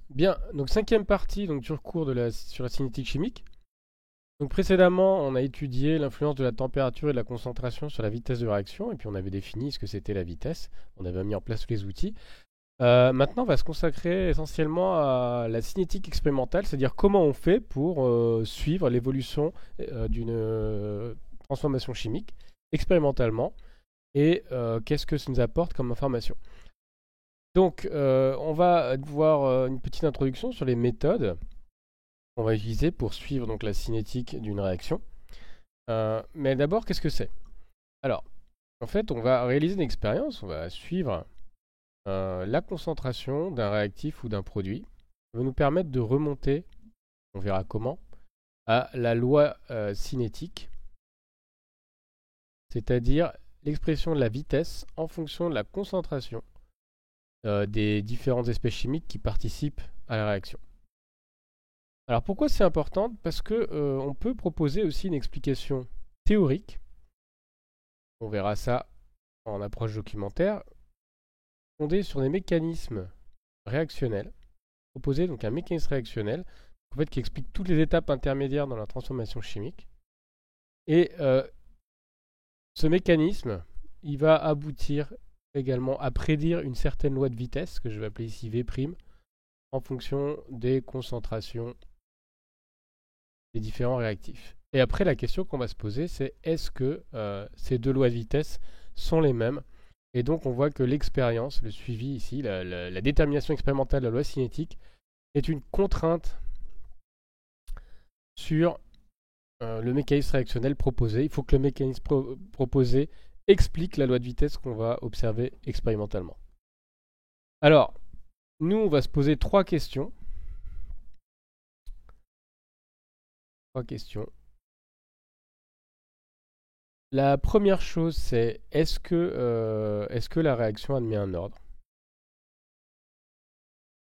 Bien, donc cinquième partie donc, du cours sur la cinétique chimique. Donc précédemment, on a étudié l'influence de la température et de la concentration sur la vitesse de réaction, et puis on avait défini ce que c'était la vitesse, on avait mis en place tous les outils. Maintenant, on va se consacrer essentiellement à la cinétique expérimentale, c'est-à-dire comment on fait pour suivre l'évolution d'une transformation chimique expérimentalement, et qu'est-ce que ça nous apporte comme information. Donc, on va voir une petite introduction sur les méthodes qu'on va utiliser pour suivre donc, la cinétique d'une réaction. Mais d'abord, qu'est-ce que c'est? Alors, en fait, on va réaliser une expérience, on va suivre la concentration d'un réactif ou d'un produit. Ça va nous permettre de remonter, on verra comment, à la loi cinétique, c'est-à-dire l'expression de la vitesse en fonction de la concentration des différentes espèces chimiques qui participent à la réaction. Alors pourquoi c'est important? Parce que on peut proposer aussi une explication théorique. On verra ça en approche documentaire, fondée sur des mécanismes réactionnels. Proposer donc un mécanisme réactionnel en fait, qui explique toutes les étapes intermédiaires dans la transformation chimique. Et ce mécanisme, il va aboutir également à prédire une certaine loi de vitesse, que je vais appeler ici V', en fonction des concentrations des différents réactifs. Et après, la question qu'on va se poser, c'est est-ce que ces deux lois de vitesse sont les mêmes? Et donc, on voit que l'expérience, le suivi ici, la détermination expérimentale de la loi cinétique, est une contrainte sur le mécanisme réactionnel proposé. Il faut que le mécanisme proposé explique la loi de vitesse qu'on va observer expérimentalement. Alors, nous, on va se poser trois questions. La première chose, c'est est-ce que la réaction admet un ordre?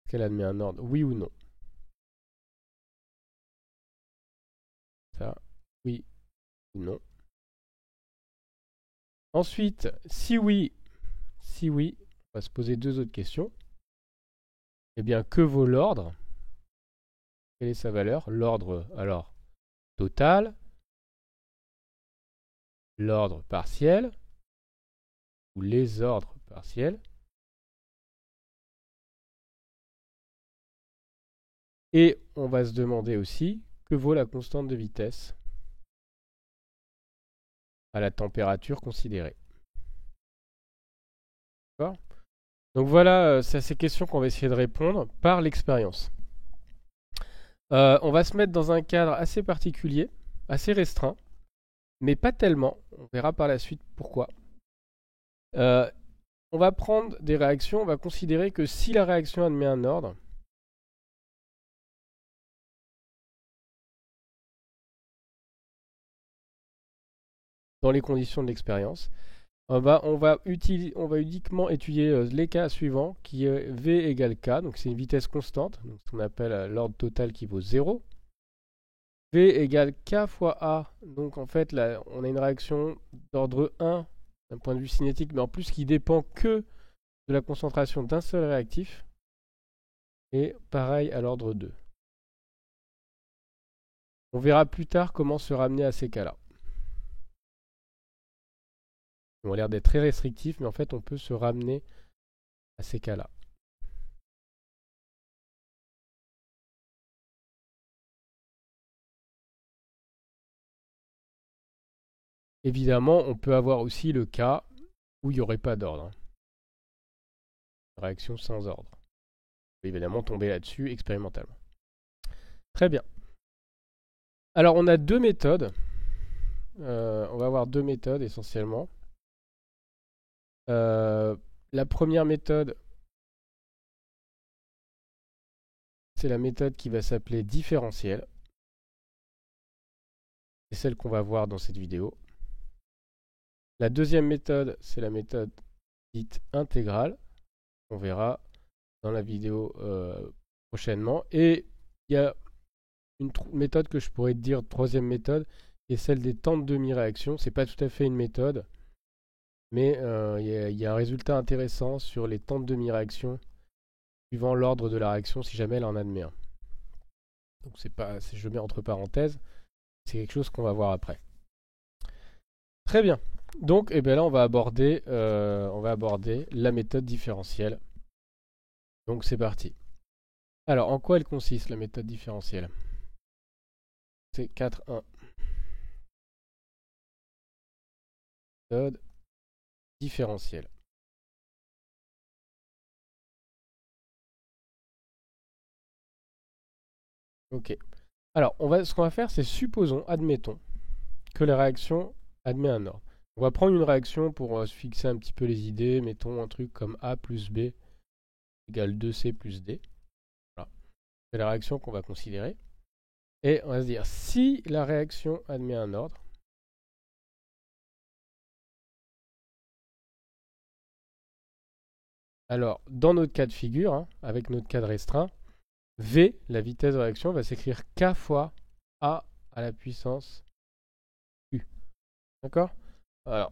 Est-ce qu'elle admet un ordre? Oui ou non? Ça, oui ou non. Ensuite, si oui, on va se poser deux autres questions. Eh bien, que vaut l'ordre? Quelle est sa valeur? L'ordre, alors, total, l'ordre partiel, ou les ordres partiels. Et on va se demander aussi que vaut la constante de vitesse à la température considérée. D'accord? Donc voilà, c'est à ces questions qu'on va essayer de répondre par l'expérience. On va se mettre dans un cadre assez particulier, assez restreint, mais pas tellement. On verra par la suite pourquoi. On va prendre des réactions, on va considérer que si la réaction admet un ordre, dans les conditions de l'expérience, on va uniquement étudier les cas suivants, qui est V égale K, donc c'est une vitesse constante, donc ce qu'on appelle l'ordre total qui vaut 0. V égale K fois A, donc en fait là, on a une réaction d'ordre 1 d'un point de vue cinétique, mais en plus qui dépend que de la concentration d'un seul réactif, et pareil à l'ordre 2. On verra plus tard comment se ramener à ces cas-là. Ils ont l'air d'être très restrictifs, mais en fait on peut se ramener à ces cas-là. Évidemment, on peut avoir aussi le cas où il n'y aurait pas d'ordre. Réaction sans ordre. On peut évidemment tomber là-dessus expérimentalement. Très bien. Alors on a deux méthodes. On va avoir deux méthodes essentiellement. La première méthode, c'est la méthode qui va s'appeler différentielle. C'est celle qu'on va voir dans cette vidéo. La deuxième méthode, c'est la méthode dite intégrale. On verra dans la vidéo prochainement. Et il y a une méthode que je pourrais te dire, troisième méthode, qui est celle des temps de demi-réaction. C'est pas tout à fait une méthode, mais il y a un résultat intéressant sur les temps de demi-réaction suivant l'ordre de la réaction si jamais elle en admet un. Donc c'est pas, je mets entre parenthèses, c'est quelque chose qu'on va voir après. Très bien. Donc et bien là on va aborder la méthode différentielle. Donc c'est parti. Alors en quoi elle consiste la méthode différentielle? C'est 4.1. Méthode différentielle. Ok. Alors ce qu'on va faire, c'est admettons que la réaction admet un ordre. On va prendre une réaction pour se fixer un petit peu les idées. Mettons un truc comme A plus B égale 2C plus D. Voilà. C'est la réaction qu'on va considérer. Et on va se dire, si la réaction admet un ordre, alors dans notre cas de figure, avec notre cas de restreint, V, la vitesse de réaction, va s'écrire K fois A à la puissance U. D'accord? Alors,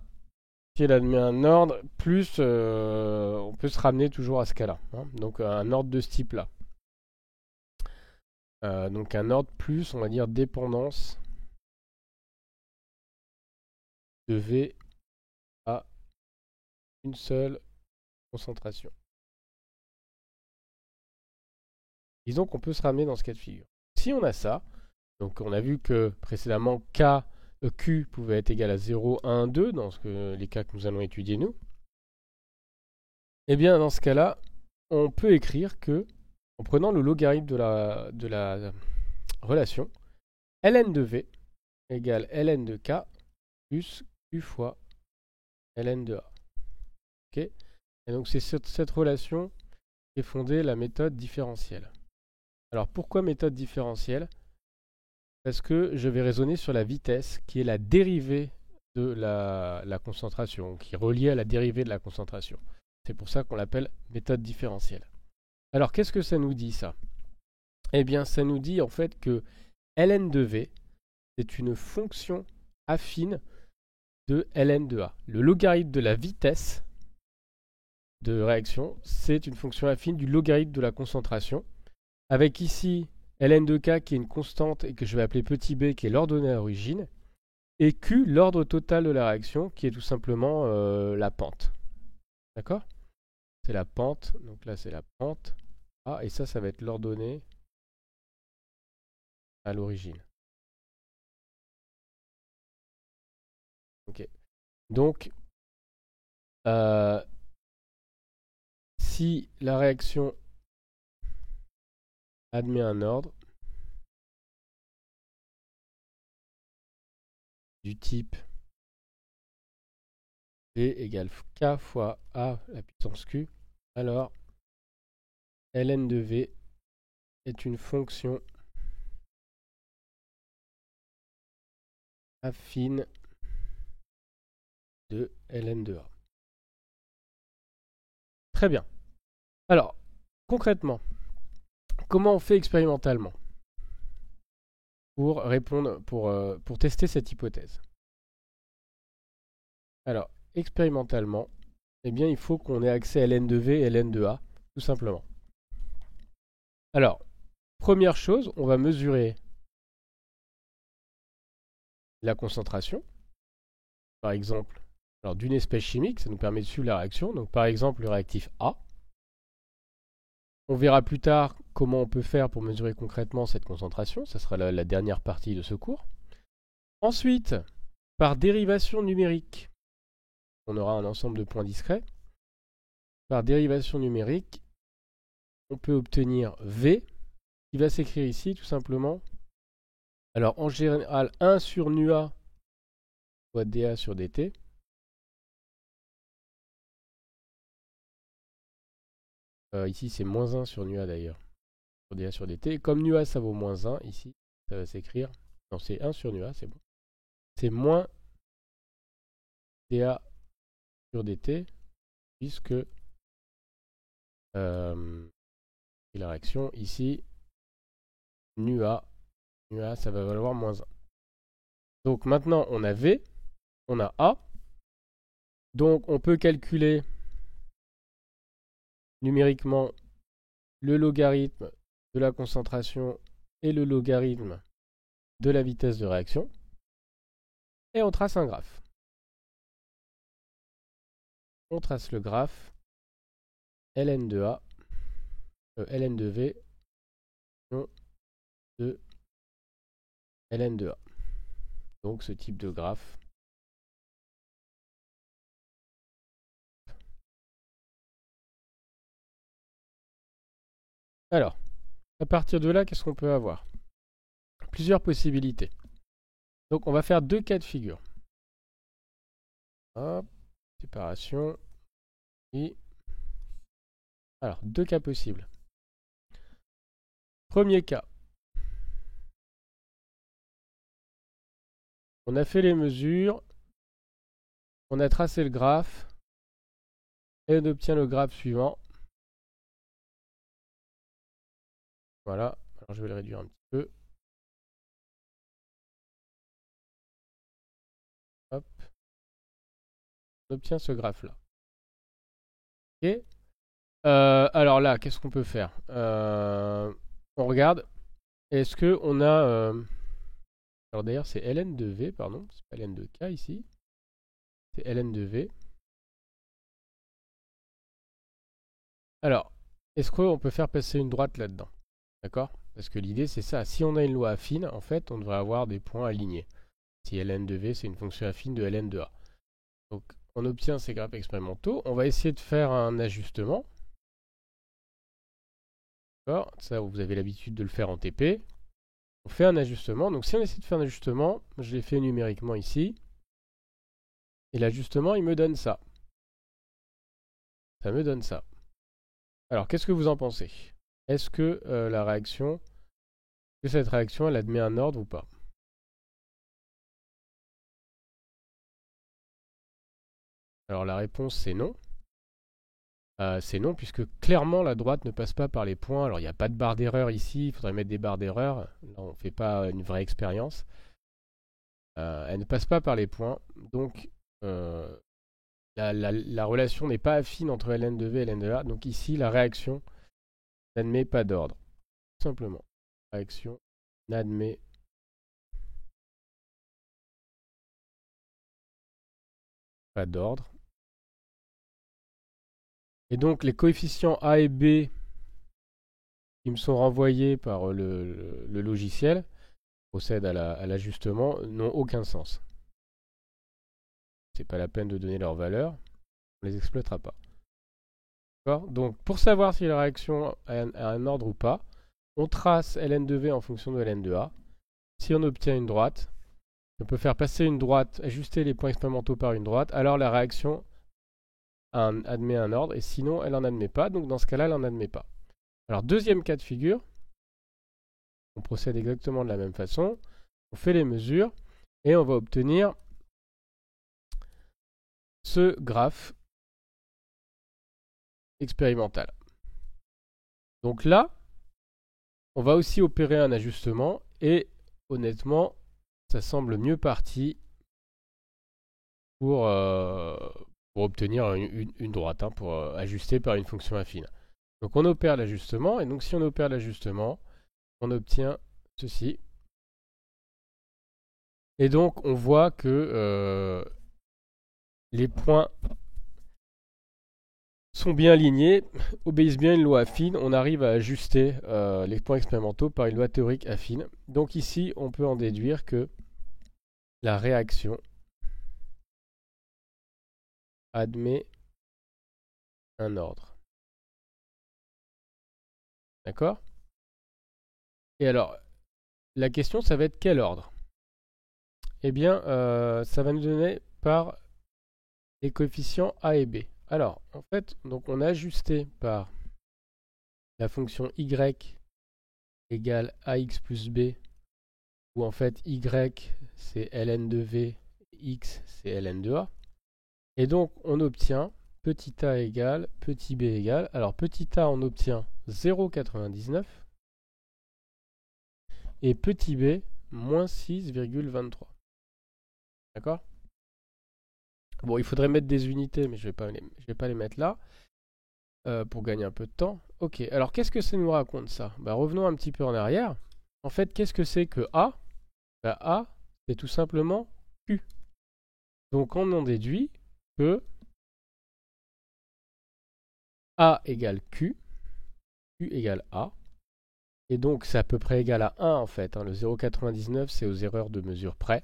si elle admet un ordre, plus on peut se ramener toujours à ce cas-là. Donc un ordre de ce type-là. Donc un ordre plus, on va dire, dépendance de V à une seule concentration. Disons qu'on peut se ramener dans ce cas de figure. Si on a ça, donc on a vu que précédemment Q pouvait être égal à 0, 1, 2 dans les cas que nous allons étudier nous. Eh bien dans ce cas-là, on peut écrire que, en prenant le logarithme de la relation, ln de V égale ln de K plus Q fois ln de A. Okay, et donc c'est sur cette relation qu'est fondée la méthode différentielle. Alors pourquoi méthode différentielle? Parce que je vais raisonner sur la vitesse qui est la dérivée de la concentration, qui est reliée à la dérivée de la concentration. C'est pour ça qu'on l'appelle méthode différentielle. Alors qu'est-ce que ça nous dit ça? Eh bien ça nous dit en fait que ln de V c'est une fonction affine de ln de A. Le logarithme de la vitesse de réaction, c'est une fonction affine du logarithme de la concentration, avec ici ln de K qui est une constante et que je vais appeler petit b qui est l'ordonnée à l'origine, et Q, l'ordre total de la réaction, qui est tout simplement la pente. D'accord? C'est la pente, donc là c'est la pente A, et ça va être l'ordonnée à l'origine. Ok. Donc, si la réaction admet un ordre du type B égale K fois A la puissance Q, alors ln de V est une fonction affine de ln de A. Très bien. Alors, concrètement, comment on fait expérimentalement pour répondre, pour tester cette hypothèse? Alors, expérimentalement, eh bien, il faut qu'on ait accès à ln de V et ln de A, tout simplement. Alors, première chose, on va mesurer la concentration, par exemple, alors d'une espèce chimique, ça nous permet de suivre la réaction, donc par exemple le réactif A. On verra plus tard comment on peut faire pour mesurer concrètement cette concentration, ça sera la dernière partie de ce cours. Ensuite, par dérivation numérique, on aura un ensemble de points discrets. Par dérivation numérique, on peut obtenir V, qui va s'écrire ici tout simplement. Alors en général, 1 sur nu-A fois dA sur dt. Ici c'est moins 1 sur nu-A d'ailleurs, sur dA sur dt. Et comme nu-A ça vaut moins 1, ici ça va s'écrire, non c'est 1 sur nu-A, c'est bon. C'est moins dA sur dt, puisque la réaction ici, nu-A ça va valoir moins 1. Donc maintenant on a V, on a A, donc on peut calculer numériquement le logarithme de la concentration et le logarithme de la vitesse de réaction. Et on trace un graphe. On trace le graphe ln de A, ln de V, de ln de A. Donc ce type de graphe. Alors, à partir de là, qu'est-ce qu'on peut avoir? Plusieurs possibilités. Donc on va faire deux cas de figure. Hop, séparation. Et alors, deux cas possibles. Premier cas. On a fait les mesures. On a tracé le graphe. Et on obtient le graphe suivant. Voilà. Alors je vais le réduire un petit peu. Hop. On obtient ce graphe-là. Ok. Alors là, qu'est-ce qu'on peut faire? On regarde. Est-ce que on a... alors d'ailleurs, c'est ln de V, pardon. C'est pas ln de K ici. C'est ln de V. Alors, est-ce qu'on peut faire passer une droite là-dedans? D'accord? Parce que l'idée, c'est ça. Si on a une loi affine, en fait, on devrait avoir des points alignés. Si ln de V, c'est une fonction affine de ln de A. Donc, on obtient ces graphes expérimentaux. On va essayer de faire un ajustement. D'accord? Ça, vous avez l'habitude de le faire en TP. On fait un ajustement. Donc, si on essaie de faire un ajustement, je l'ai fait numériquement ici. Et l'ajustement, il me donne ça. Ça me donne ça. Alors, qu'est-ce que vous en pensez? Est-ce que la réaction, que cette réaction, elle admet un ordre ou pas? Alors, la réponse, c'est non. C'est non, puisque clairement, la droite ne passe pas par les points. Alors, il n'y a pas de barre d'erreur ici. Il faudrait mettre des barres d'erreur. Là, on ne fait pas une vraie expérience. Elle ne passe pas par les points. Donc, la relation n'est pas affine entre ln de V et ln de A. Donc ici, la réaction n'admet pas d'ordre. Tout simplement. La réaction n'admet pas d'ordre. Et donc, les coefficients A et B qui me sont renvoyés par le logiciel, procède à l'ajustement, n'ont aucun sens. C'est pas la peine de donner leur valeur. On les exploitera pas. Donc, pour savoir si la réaction a un ordre ou pas, on trace ln de V en fonction de ln de A. Si on obtient une droite, on peut faire passer une droite, ajuster les points expérimentaux par une droite, alors la réaction admet un ordre, et sinon elle n'en admet pas, donc dans ce cas-là, elle n'en admet pas. Alors, deuxième cas de figure, on procède exactement de la même façon, on fait les mesures, et on va obtenir ce graphe expérimental. Donc là, on va aussi opérer un ajustement, et honnêtement, ça semble mieux parti pour obtenir une droite, hein, pour ajuster par une fonction affine. Donc on opère l'ajustement, et donc si on opère l'ajustement, on obtient ceci. Et donc on voit que les points sont bien alignés, obéissent bien à une loi affine, on arrive à ajuster les points expérimentaux par une loi théorique affine. Donc ici, on peut en déduire que la réaction admet un ordre. D'accord? Et alors, la question, ça va être quel ordre? Eh bien, ça va nous donner par les coefficients A et B. Alors, en fait, donc on a ajusté par la fonction y égale ax plus b, où en fait y c'est ln de v, x c'est ln de a. Et donc on obtient petit a égale petit b égale. Alors petit a on obtient 0,99 et petit b moins 6,23. D'accord? Bon, il faudrait mettre des unités, mais je vais pas les mettre là. pour gagner un peu de temps. Ok, alors qu'est-ce que ça nous raconte ça? Bah, revenons un petit peu en arrière. En fait, qu'est-ce que c'est que A? Bah, A, c'est tout simplement Q. Donc on en déduit que A égale Q, Q égale A. Et donc c'est à peu près égal à 1 en fait. Le 0,99 c'est aux erreurs de mesure près.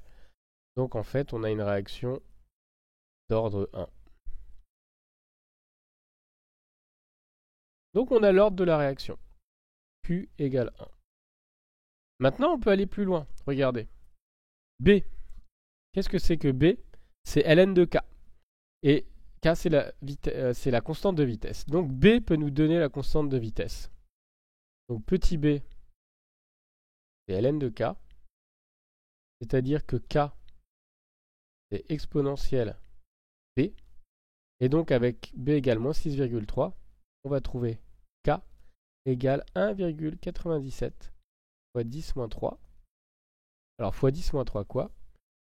Donc en fait on a une réaction d'ordre 1. Donc on a l'ordre de la réaction. Q égale 1. Maintenant on peut aller plus loin. Regardez. B. Qu'est-ce que c'est que B? C'est ln de K. Et K c'est la constante de vitesse. Donc B peut nous donner la constante de vitesse. Donc petit b, c'est ln de K. C'est-à-dire que K, c'est exponentielle B. Et donc avec B égale moins 6,3, on va trouver K égale 1,97 fois 10 moins 3. Alors fois 10 moins 3 quoi?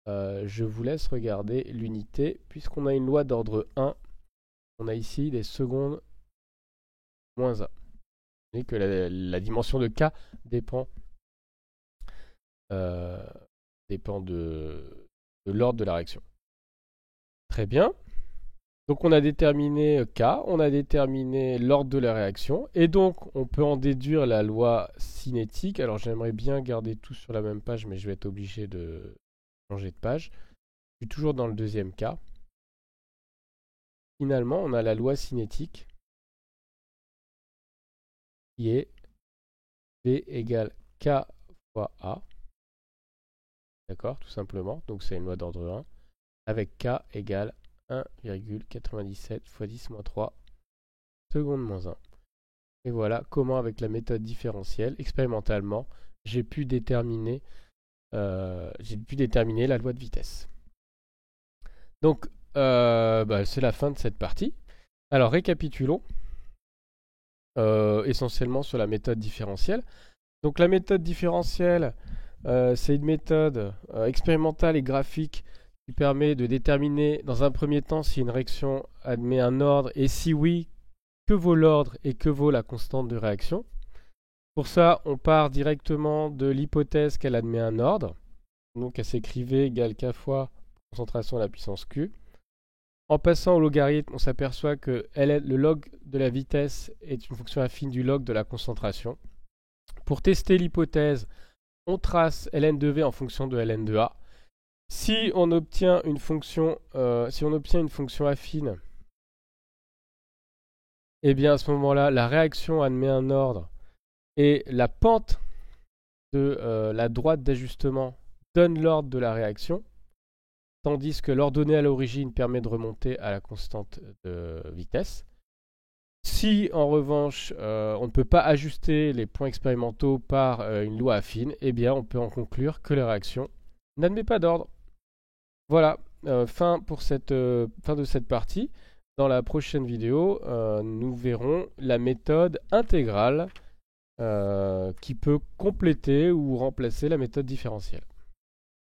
Je vous laisse regarder l'unité. Puisqu'on a une loi d'ordre 1, on a ici des secondes moins 1. Et que la dimension de K dépend, de l'ordre de la réaction. Très bien. Donc on a déterminé K, on a déterminé l'ordre de la réaction, et donc on peut en déduire la loi cinétique. Alors j'aimerais bien garder tout sur la même page, mais je vais être obligé de changer de page. Je suis toujours dans le deuxième cas. Finalement, on a la loi cinétique qui est V égale K fois A. D'accord, tout simplement. Donc c'est une loi d'ordre 1. Avec K égale 1,97 fois 10 moins 3 secondes moins 1. Et voilà comment, avec la méthode différentielle, expérimentalement, j'ai pu déterminer la loi de vitesse. Donc, c'est la fin de cette partie. Alors, récapitulons essentiellement sur la méthode différentielle. Donc, la méthode différentielle, c'est une méthode expérimentale et graphique qui permet de déterminer dans un premier temps si une réaction admet un ordre et si oui, que vaut l'ordre et que vaut la constante de réaction. Pour ça, on part directement de l'hypothèse qu'elle admet un ordre. Donc elle s'écrivait égale K fois concentration à la puissance Q. En passant au logarithme, on s'aperçoit que le log de la vitesse est une fonction affine du log de la concentration. Pour tester l'hypothèse, on trace ln de V en fonction de ln de A. Si on obtient une fonction affine, et bien à ce moment-là, la réaction admet un ordre et la pente de la droite d'ajustement donne l'ordre de la réaction, tandis que l'ordonnée à l'origine permet de remonter à la constante de vitesse. Si en revanche on ne peut pas ajuster les points expérimentaux par une loi affine, eh bien on peut en conclure que la réaction n'admet pas d'ordre. Voilà, fin de cette partie. Dans la prochaine vidéo, nous verrons la méthode intégrale qui peut compléter ou remplacer la méthode différentielle.